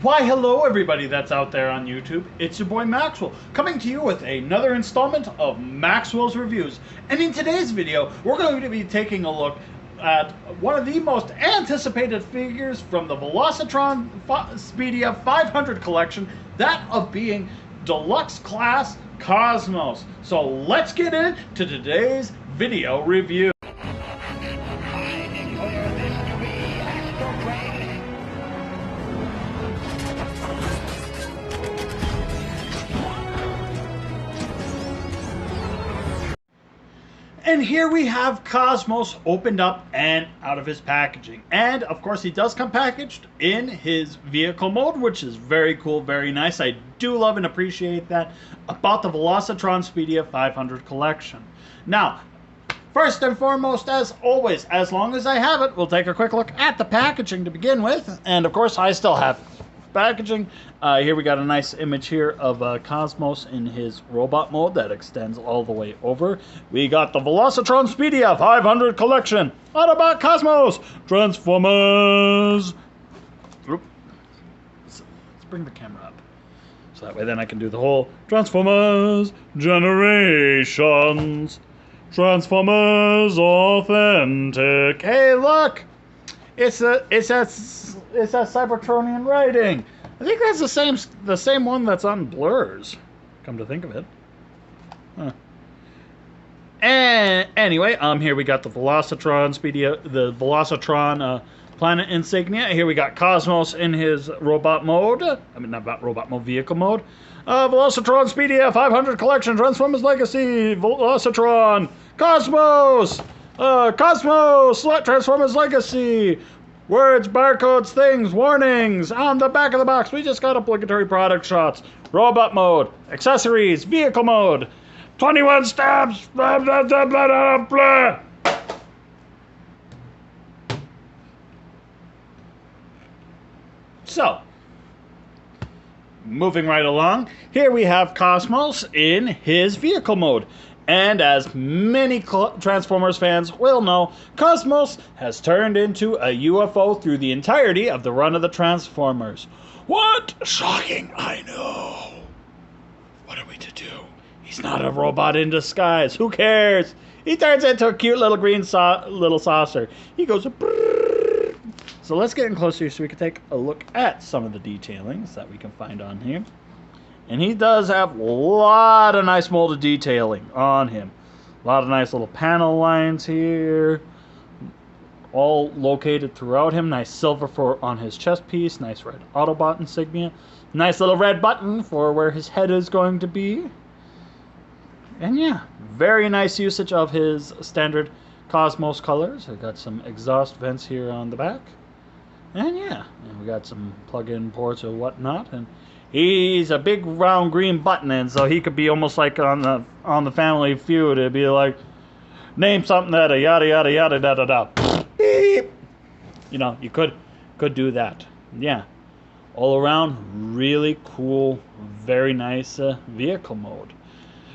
Why, hello everybody that's out there on YouTube. It's your boy Maxwell, coming to you with another installment of Maxwell's Reviews. And in today's video, we're going to be taking a look at one of the most anticipated figures from the Velocitron Speedia 500 collection, that of being Deluxe Class Cosmos. So let's get into today's video review. And here we have Cosmos opened up and out of his packaging. And of course he does come packaged in his vehicle mode, which is very cool, very nice. I do love and appreciate that about the Velocitron Speedia 500 collection. Now, first and foremost, as always, as long as I have it, we'll take a quick look at the packaging to begin with. And of course I still have packaging. Here we got a nice image here of Cosmos in his robot mode that extends all the way over. We got the Velocitron Speedia 500 collection, Autobot Cosmos, Transformers. Let's bring the camera up, so that way then I can do the whole Transformers Generations, Transformers Authentic. Hey, look! It's that Cybertronian writing. I think that's the same one that's on Blur's, come to think of it. Huh. And anyway, here we got the Velocitron Speedia, the Velocitron planet insignia. Here we got Cosmos in his robot mode. I mean, not robot mode, vehicle mode. Velocitron Speedia 500 collection, Transformers Legacy, Velocitron, Cosmos, Cosmos, Transformers Legacy. Words, barcodes, things, warnings on the back of the box. We just got obligatory product shots. Robot mode, accessories, vehicle mode, 21 stabs, blah, blah, blah, blah, blah, blah. So, moving right along, here we have Cosmos in his vehicle mode. And as many Transformers fans will know, Cosmos has turned into a UFO through the entirety of the run of the Transformers. What? Shocking, I know. What are we to do? He's not a robot in disguise. Who cares? He turns into a cute little green little saucer. He goes... Brrr. So let's get in closer so we can take a look at some of the detailings that we can find on here. And he does have a lot of nice molded detailing on him. A lot of nice little panel lines here, all located throughout him. Nice silver on his chest piece. Nice red Autobot insignia. Nice little red button for where his head is going to be. And yeah, very nice usage of his standard Cosmos colors. I got some exhaust vents here on the back. And yeah, and we got some plug-in ports or whatnot. And he's a big round green button, and so he could be almost like on the Family Feud. It'd be like, name something that a yada yada yada da da da. Beep. You know, you could do that. Yeah, all around really cool, very nice vehicle mode.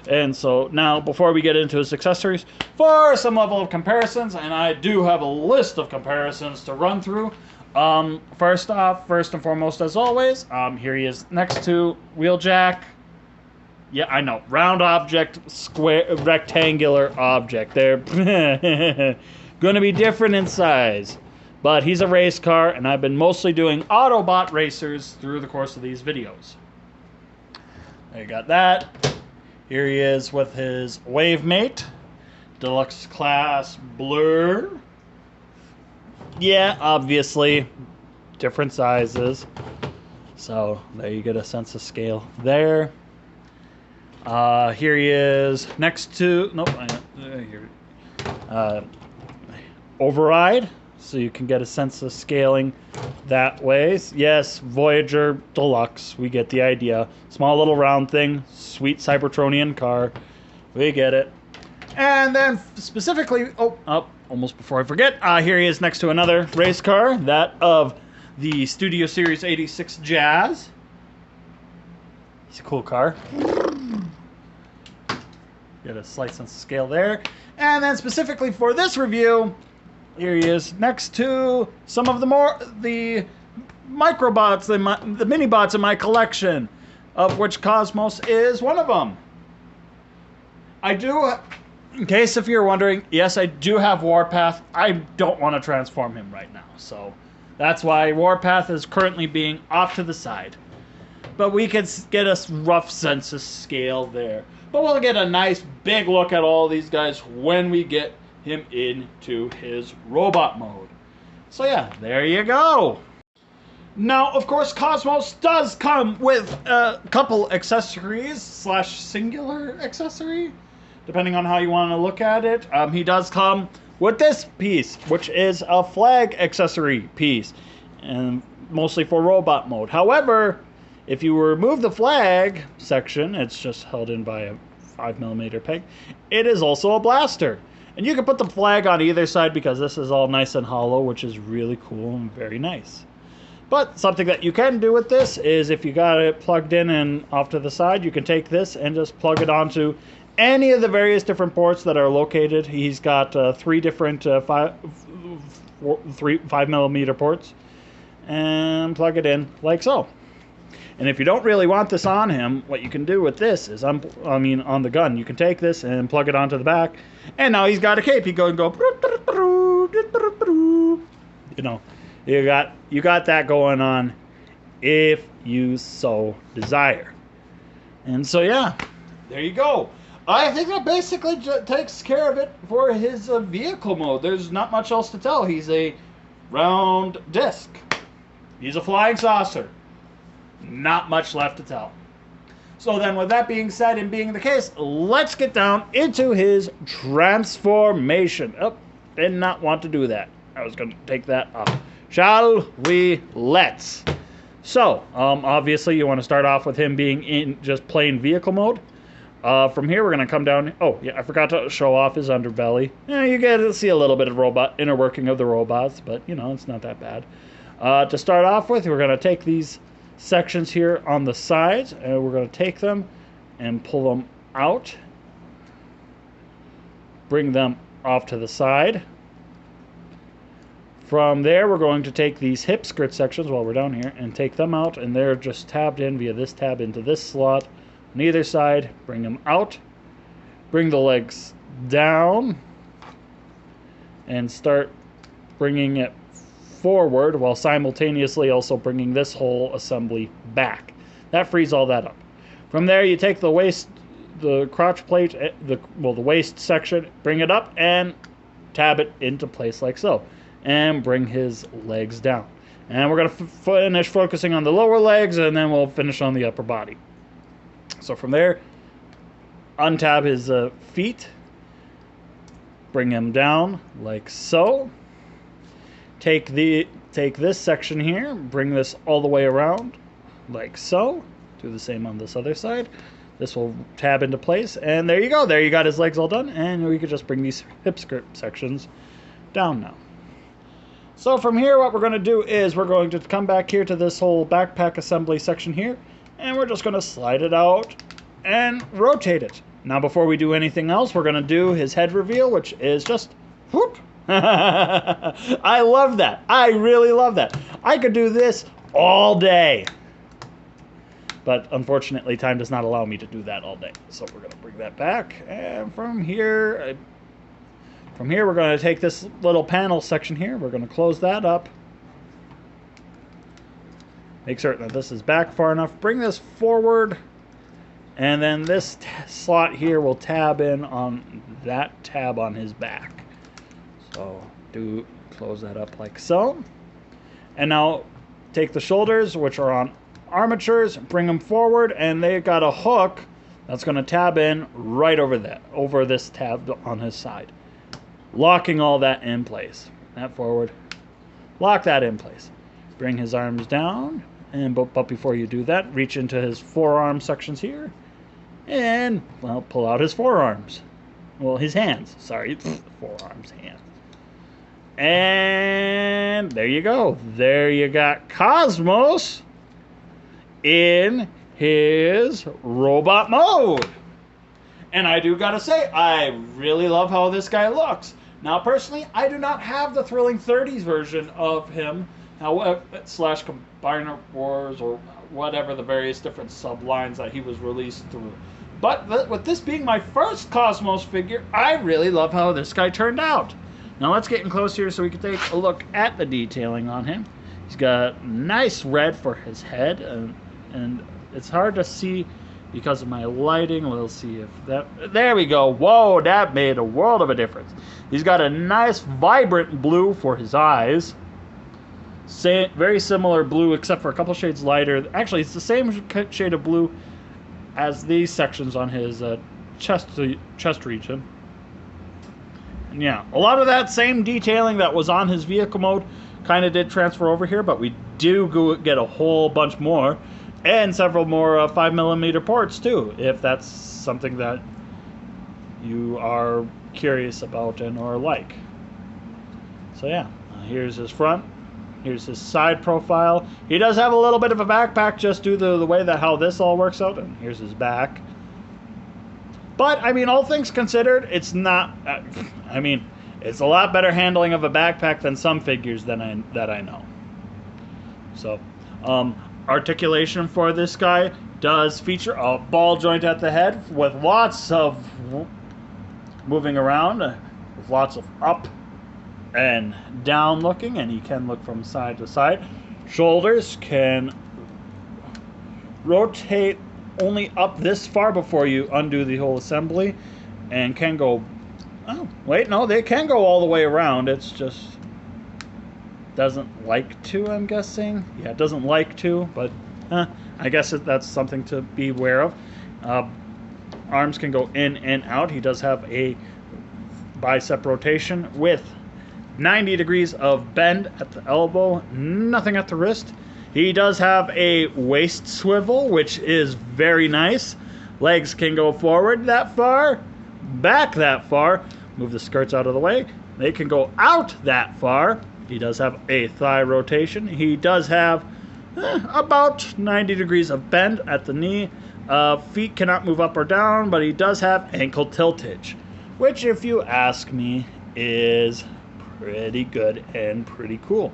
And so now, before we get into his accessories, for some level of comparisons, and I do have a list of comparisons to run through. First and foremost, as always, here he is next to Wheeljack. Yeah, I know. Round object, square, rectangular object. They're going to be different in size. But he's a race car, and I've been mostly doing Autobot racers through the course of these videos. There you got that. Here he is with his wave mate, Deluxe Class Blur. Yeah, obviously, different sizes. So, there you get a sense of scale there. Here he is next to... Nope, here. Override, so you can get a sense of scaling that way. Yes, Voyager Deluxe, we get the idea. Small little round thing, sweet Cybertronian car. We get it. And then, specifically... almost before I forget, here he is next to another race car, that of the Studio Series 86 Jazz. It's a cool car. Get a slight sense of scale there. And then specifically for this review, here he is next to some of the microbots, the mini-bots in my collection, of which Cosmos is one of them. I do, in case if you're wondering, yes, I do have Warpath. I don't want to transform him right now, so that's why Warpath is currently being off to the side. But we can get a rough sense of scale there. But we'll get a nice big look at all these guys when we get him into his robot mode. So yeah, there you go. Now, of course, Cosmos does come with a couple accessories / singular accessory, depending on how you want to look at it. He does come with this piece, which is a flag accessory piece, and mostly for robot mode. However, if you remove the flag section, it's just held in by a 5mm peg. It is also a blaster. And you can put the flag on either side because this is all nice and hollow, which is really cool and very nice. But something that you can do with this is if you got it plugged in and off to the side, you can take this and just plug it onto any of the various different ports that are located. He's got 3 different 5mm ports, and plug it in like so. And if you don't really want this on him, what you can do with this is, on the gun, you can take this and plug it onto the back, and now he's got a cape. He go, you know, you got that going on if you so desire. And so yeah, there you go. I think that basically takes care of it for his vehicle mode. There's not much else to tell. He's a round disc. He's a flying saucer. Not much left to tell. So then, with that being said and being the case, let's get down into his transformation. Oh, did not want to do that. I was going to take that off. Shall we? Let's. So, obviously, you want to start off with him being in just plain vehicle mode. From here, we're going to come down. Oh, yeah, I forgot to show off his underbelly. Yeah, you get to see a little bit of inner working of the robots, but, you know, it's not that bad. To start off with, we're going to take these sections here on the sides, and we're going to take them and pull them out, bring them off to the side. From there, we're going to take these hip skirt sections while we're down here and take them out, and they're just tabbed in via this tab into this slot on either side. Bring them out, bring the legs down, and start bringing it forward while simultaneously also bringing this whole assembly back. That frees all that up. From there, you take the waist, the crotch plate, the waist section, bring it up and tab it into place like so, and bring his legs down. And we're going to finish focusing on the lower legs, and then we'll finish on the upper body. So from there, untab his feet, bring him down like so. Take this section here, bring this all the way around, like so. Do the same on this other side. This will tab into place, and there you go. There you got his legs all done, and we could just bring these hip skirt sections down now. So from here, what we're going to do is we're going to come back here to this whole backpack assembly section here, and we're just going to slide it out and rotate it. Now, before we do anything else, we're going to do his head reveal, which is just whoop. I love that. I really love that. I could do this all day. But unfortunately, time does not allow me to do that all day. So we're going to bring that back. And from here, we're going to take this little panel section here. We're going to close that up. Make certain that this is back far enough. Bring this forward. And then this slot here will tab in on that tab on his back. So close that up like so. And now take the shoulders, which are on armatures, bring them forward, and they've got a hook that's going to tab in right over this tab on his side, locking all that in place. That forward, lock that in place. Bring his arms down, but before you do that, reach into his forearm sections here, and well, pull out his forearms. Well, his hands. Sorry, forearms, hands. And there you go. There you got Cosmos in his robot mode. And I do gotta say, I really love how this guy looks. Now, personally, I do not have the Thrilling 30s version of him, however, slash Combiner Wars, or whatever the various different sublines that he was released through. But with this being my first Cosmos figure, I really love how this guy turned out. Now let's get in close here so we can take a look at the detailing on him. He's got nice red for his head, and it's hard to see because of my lighting. We'll see if that... There we go. Whoa, that made a world of a difference. He's got a nice vibrant blue for his eyes. Very similar blue, except for a couple shades lighter. Actually, it's the same shade of blue as these sections on his chest region. And yeah, a lot of that same detailing that was on his vehicle mode kind of did transfer over here, but we do get a whole bunch more, and several more 5mm ports too, if that's something that you are curious about and or like. So yeah, here's his front. Here's his side profile. He does have a little bit of a backpack just due to the way that how this all works out. And here's his back. But, I mean, all things considered, it's not... I mean, it's a lot better handling of a backpack than some figures that I know. So, articulation for this guy does feature a ball joint at the head with lots of moving around, with lots of up and down looking, and he can look from side to side. Shoulders can rotate only up this far before you undo the whole assembly, and can go... Oh, wait, no, they can go all the way around. It's just doesn't like to, I'm guessing. Yeah, it doesn't like to, but I guess that's something to be aware of. Arms can go in and out. He does have a bicep rotation with 90 degrees of bend at the elbow, nothing at the wrist. He does have a waist swivel, which is very nice. Legs can go forward that far, back that far. Move the skirts out of the way. They can go out that far. He does have a thigh rotation. He does have about 90 degrees of bend at the knee. Feet cannot move up or down, but he does have ankle tiltage, which, if you ask me, is pretty good and pretty cool.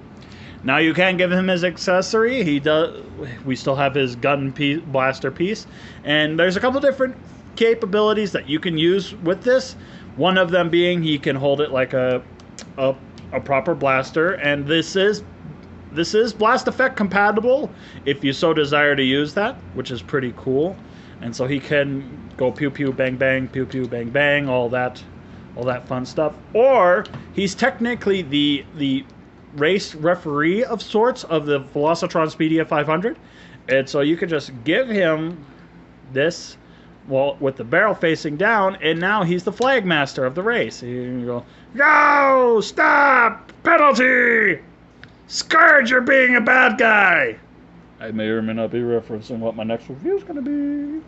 Now you can give him his accessory. We still have his gun blaster piece, and there's a couple different capabilities that you can use with this. One of them being he can hold it like a proper blaster, and this is blast effect compatible if you so desire to use that, which is pretty cool. And so he can go pew pew bang bang, pew pew bang bang, all that fun stuff. Or he's technically the race referee of sorts of the Velocitron Speedia 500, and so you could just give him this, well, with the barrel facing down, and now he's the flag master of the race. You go, stop, penalty, Scourge, you're being a bad guy. I may or may not be referencing what my next review is going to be.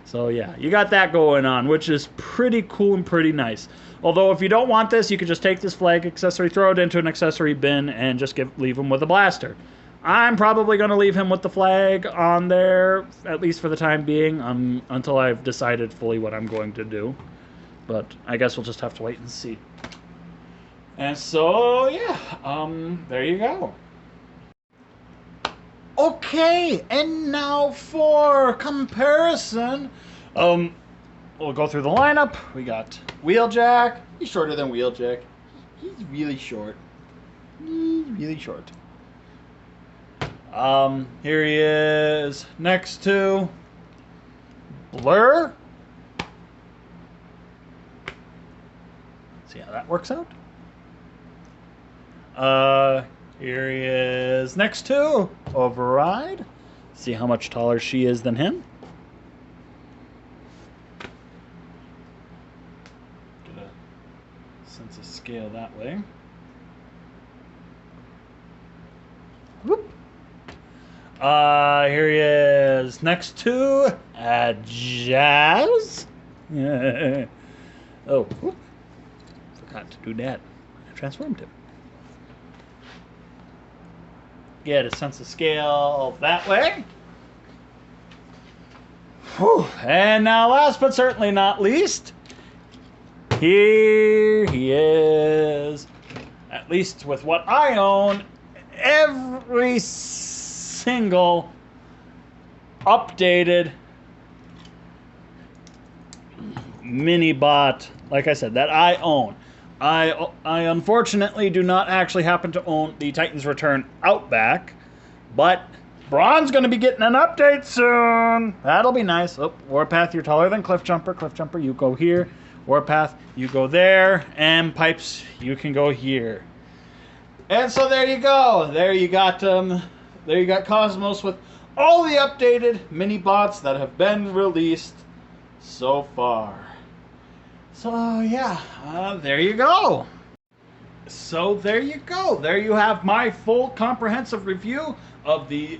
So yeah, you got that going on, which is pretty cool and pretty nice. Although if you don't want this, you could just take this flag accessory, throw it into an accessory bin, and just leave him with a blaster. I'm probably going to leave him with the flag on there, at least for the time being, until I've decided fully what I'm going to do. But I guess we'll just have to wait and see. And so, yeah, there you go. Okay, and now for comparison, we'll go through the lineup. We got Wheeljack. He's shorter than Wheeljack. He's really short. He's really short. Here he is next to Blur. See how that works out. Here he is next to Override. See how much taller she is than him. Get a sense of scale that way. Whoop. Here he is next to Jazz. Oh, whoop. Forgot to do that. I transformed him. Get a sense of scale that way. Whew. And now, last but certainly not least, here he is, at least with what I own, every single updated mini bot, like I said, that I own. I unfortunately do not actually happen to own the Titans Return Outback, but Braun's going to be getting an update soon. That'll be nice. Oh, Warpath, you're taller than Cliffjumper. Cliffjumper, you go here. Warpath, you go there. And Pipes, you can go here. And so there you go. There you got Cosmos with all the updated mini bots that have been released so far. So yeah, there you go. So there you go. There you have my full comprehensive review of the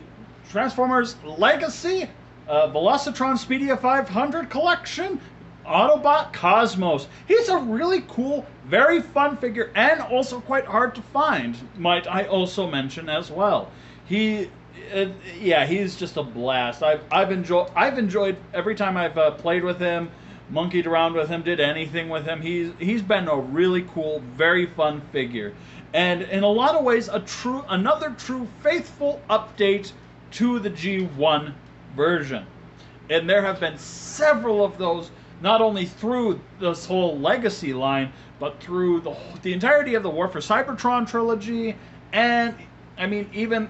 Transformers Legacy Velocitron Speedia 500 collection, Autobot Cosmos. He's a really cool, very fun figure, and also quite hard to find, might I also mention as well. He's just a blast. I've enjoyed every time I've played with him, monkeyed around with him, did anything with him. He's been a really cool, very fun figure, and in a lot of ways another true faithful update to the G1 version. And there have been several of those, not only through this whole Legacy line, but through the entirety of the War for Cybertron trilogy, and I mean, even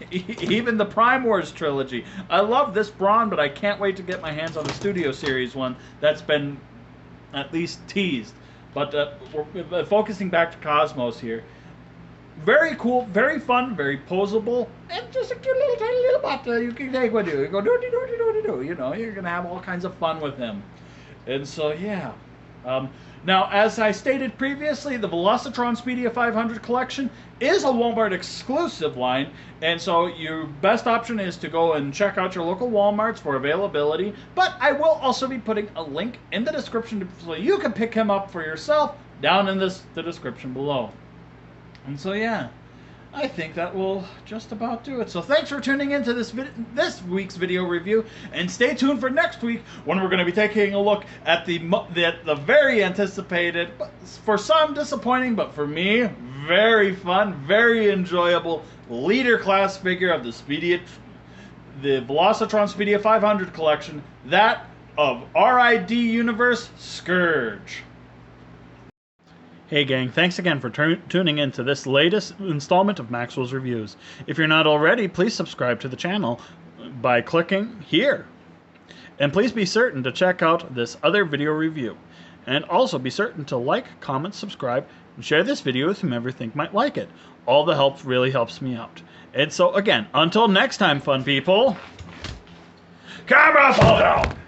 the Prime Wars trilogy. I love this Braun, but I can't wait to get my hands on the Studio Series one that's been at least teased. But we're focusing back to Cosmos here. Very cool, very fun, very posable, and just a cute little tiny little bot you can take with you. You go do. You know, you're gonna have all kinds of fun with him. And so yeah. Now, as I stated previously, the Velocitron Speedia 500 collection is a Walmart exclusive line, and so your best option is to go and check out your local Walmarts for availability, but I will also be putting a link in the description so you can pick him up for yourself down in the description below. And so yeah, I think that will just about do it. So thanks for tuning into this week's video review, and stay tuned for next week when we're going to be taking a look at the very anticipated, for some disappointing, but for me very fun, very enjoyable leader class figure of the Velocitron Speedia 500 collection, that of RID Universe Scourge. Hey gang, thanks again for tuning in to this latest installment of Maxwell's Reviews. If you're not already, please subscribe to the channel by clicking here. And please be certain to check out this other video review. And also be certain to like, comment, subscribe, and share this video with whomever you think might like it. All the help really helps me out. And so again, until next time, fun people, camera fall down!